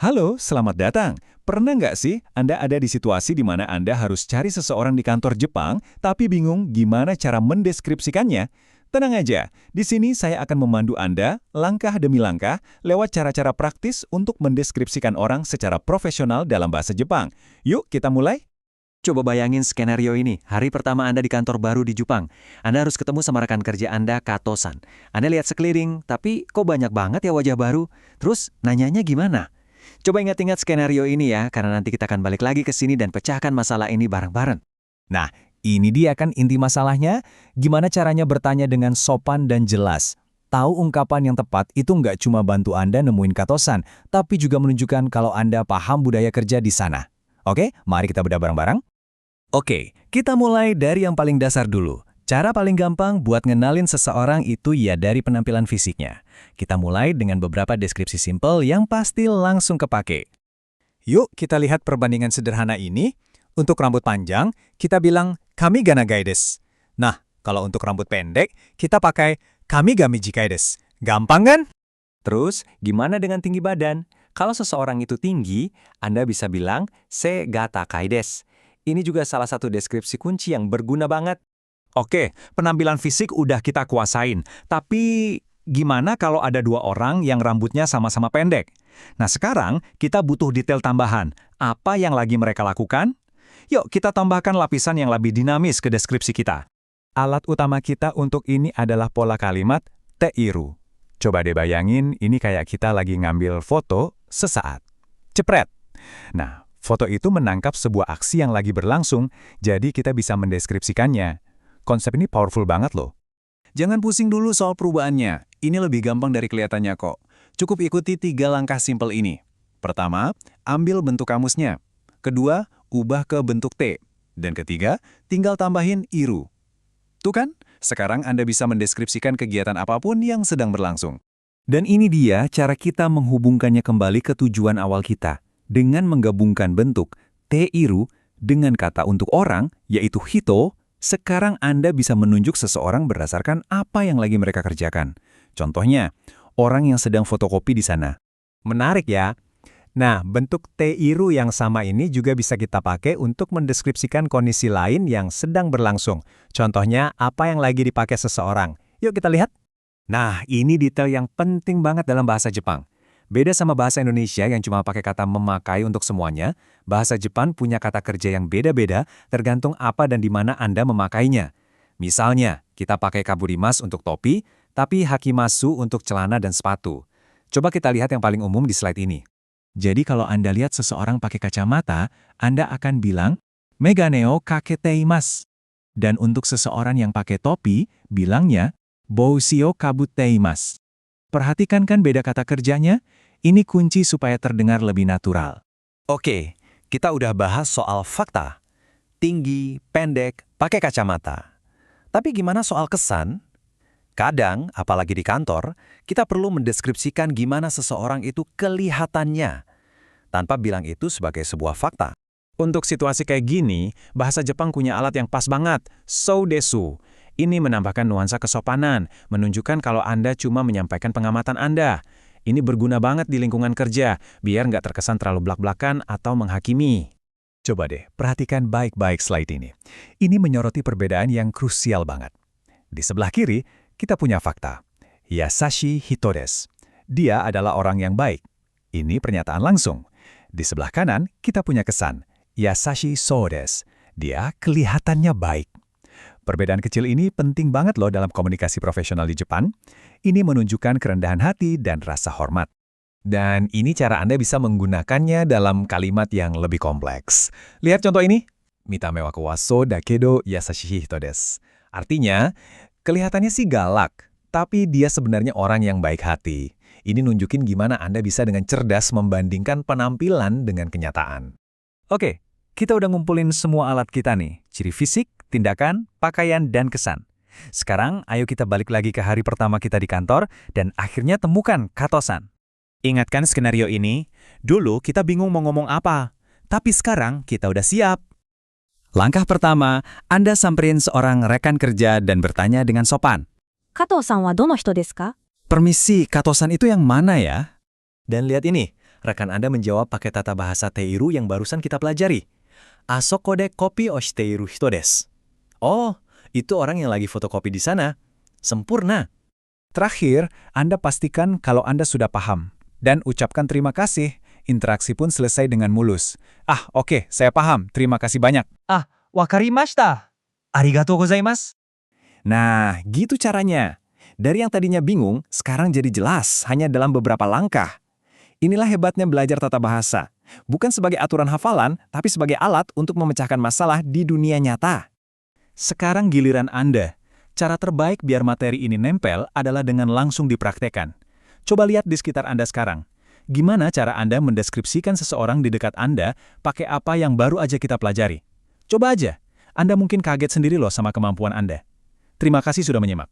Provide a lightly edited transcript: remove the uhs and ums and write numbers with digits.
Halo, selamat datang. Pernah nggak sih Anda ada di situasi di mana Anda harus cari seseorang di kantor Jepang, tapi bingung gimana cara mendeskripsikannya? Tenang aja, di sini saya akan memandu Anda langkah demi langkah lewat cara-cara praktis untuk mendeskripsikan orang secara profesional dalam bahasa Jepang. Yuk, kita mulai. Coba bayangin skenario ini, hari pertama Anda di kantor baru di Jepang. Anda harus ketemu sama rekan kerja Anda, Kato-san. Anda lihat sekeliling, tapi kok banyak banget ya wajah baru? Terus, nanyanya gimana? Coba ingat-ingat skenario ini ya, karena nanti kita akan balik lagi ke sini dan pecahkan masalah ini bareng-bareng. Nah, ini dia kan inti masalahnya, gimana caranya bertanya dengan sopan dan jelas. Tahu ungkapan yang tepat itu nggak cuma bantu Anda nemuin katosan, tapi juga menunjukkan kalau Anda paham budaya kerja di sana. Oke, mari kita bedah bareng-bareng. Oke, kita mulai dari yang paling dasar dulu. Cara paling gampang buat ngenalin seseorang itu ya dari penampilan fisiknya. Kita mulai dengan beberapa deskripsi simpel yang pasti langsung kepake. Yuk kita lihat perbandingan sederhana ini. Untuk rambut panjang, kita bilang kamiganagai desu. Nah, kalau untuk rambut pendek, kita pakai kamigami jikai desu. Gampang kan? Terus, gimana dengan tinggi badan? Kalau seseorang itu tinggi, Anda bisa bilang se ga takai desu. Ini juga salah satu deskripsi kunci yang berguna banget. Oke, penampilan fisik udah kita kuasain. Tapi gimana kalau ada dua orang yang rambutnya sama-sama pendek? Nah sekarang kita butuh detail tambahan. Apa yang lagi mereka lakukan? Yuk kita tambahkan lapisan yang lebih dinamis ke deskripsi kita. Alat utama kita untuk ini adalah pola kalimat teiru. Coba deh bayangin ini kayak kita lagi ngambil foto sesaat. Cepret. Nah, foto itu menangkap sebuah aksi yang lagi berlangsung, jadi kita bisa mendeskripsikannya. Konsep ini powerful banget loh. Jangan pusing dulu soal perubahannya. Ini lebih gampang dari kelihatannya kok. Cukup ikuti 3 langkah simpel ini. Pertama, ambil bentuk kamusnya. Kedua, ubah ke bentuk T. Dan ketiga, tinggal tambahin iru. Tuh kan, sekarang Anda bisa mendeskripsikan kegiatan apapun yang sedang berlangsung. Dan ini dia cara kita menghubungkannya kembali ke tujuan awal kita. Dengan menggabungkan bentuk teiru dengan kata untuk orang, yaitu hito, sekarang Anda bisa menunjuk seseorang berdasarkan apa yang lagi mereka kerjakan. Contohnya, orang yang sedang fotokopi di sana. Menarik ya? Nah, bentuk teiru yang sama ini juga bisa kita pakai untuk mendeskripsikan kondisi lain yang sedang berlangsung. Contohnya, apa yang lagi dipakai seseorang. Yuk kita lihat. Nah, ini detail yang penting banget dalam bahasa Jepang. Beda sama bahasa Indonesia yang cuma pakai kata memakai untuk semuanya, bahasa Jepang punya kata kerja yang beda-beda tergantung apa dan di mana Anda memakainya. Misalnya, kita pakai kaburimas untuk topi, tapi hakimasu untuk celana dan sepatu. Coba kita lihat yang paling umum di slide ini. Jadi kalau Anda lihat seseorang pakai kacamata, Anda akan bilang, megane o kaketeimasu. Dan untuk seseorang yang pakai topi, bilangnya, boushi o kabuteimasu. Perhatikan kan beda kata kerjanya? Ini kunci supaya terdengar lebih natural. Oke, kita udah bahas soal fakta. Tinggi, pendek, pakai kacamata. Tapi gimana soal kesan? Kadang, apalagi di kantor, kita perlu mendeskripsikan gimana seseorang itu kelihatannya, tanpa bilang itu sebagai sebuah fakta. Untuk situasi kayak gini, bahasa Jepang punya alat yang pas banget, so desu. Ini menambahkan nuansa kesopanan, menunjukkan kalau Anda cuma menyampaikan pengamatan Anda. Ini berguna banget di lingkungan kerja, biar nggak terkesan terlalu blak-blakan atau menghakimi. Coba deh, perhatikan baik-baik slide ini. Ini menyoroti perbedaan yang krusial banget. Di sebelah kiri, kita punya fakta. Yasashi hito desu. Dia adalah orang yang baik. Ini pernyataan langsung. Di sebelah kanan, kita punya kesan. Yasashi sou desu. Dia kelihatannya baik. Perbedaan kecil ini penting banget loh dalam komunikasi profesional di Jepang. Ini menunjukkan kerendahan hati dan rasa hormat. Dan ini cara Anda bisa menggunakannya dalam kalimat yang lebih kompleks. Lihat contoh ini. Mitame wa kawaso dakedo yasashi hito desu. Artinya, kelihatannya sih galak, tapi dia sebenarnya orang yang baik hati. Ini nunjukin gimana Anda bisa dengan cerdas membandingkan penampilan dengan kenyataan. Oke, kita udah ngumpulin semua alat kita nih. Ciri fisik, tindakan, pakaian, dan kesan. Sekarang, ayo kita balik lagi ke hari pertama kita di kantor dan akhirnya temukan Kato-san. Ingatkan skenario ini? Dulu kita bingung mau ngomong apa, tapi sekarang kita udah siap. Langkah pertama, Anda samperin seorang rekan kerja dan bertanya dengan sopan. 加藤さんはどの人ですか? Permisi, Kato-san itu yang mana ya? Dan lihat ini, rekan Anda menjawab pakai tata bahasa teiru yang barusan kita pelajari. Asoko de kopi o shiteiru hito desu. Oh, itu orang yang lagi fotokopi di sana. Sempurna. Terakhir, Anda pastikan kalau Anda sudah paham. Dan ucapkan terima kasih. Interaksi pun selesai dengan mulus. Oke, saya paham. Terima kasih banyak. Wakarimashita. Arigatou gozaimasu. Nah, gitu caranya. Dari yang tadinya bingung, sekarang jadi jelas hanya dalam beberapa langkah. Inilah hebatnya belajar tata bahasa. Bukan sebagai aturan hafalan, tapi sebagai alat untuk memecahkan masalah di dunia nyata. Sekarang giliran Anda. Cara terbaik biar materi ini nempel adalah dengan langsung dipraktekan. Coba lihat di sekitar Anda sekarang. Gimana cara Anda mendeskripsikan seseorang di dekat Anda pakai apa yang baru aja kita pelajari? Coba aja. Anda mungkin kaget sendiri loh sama kemampuan Anda. Terima kasih sudah menyimak.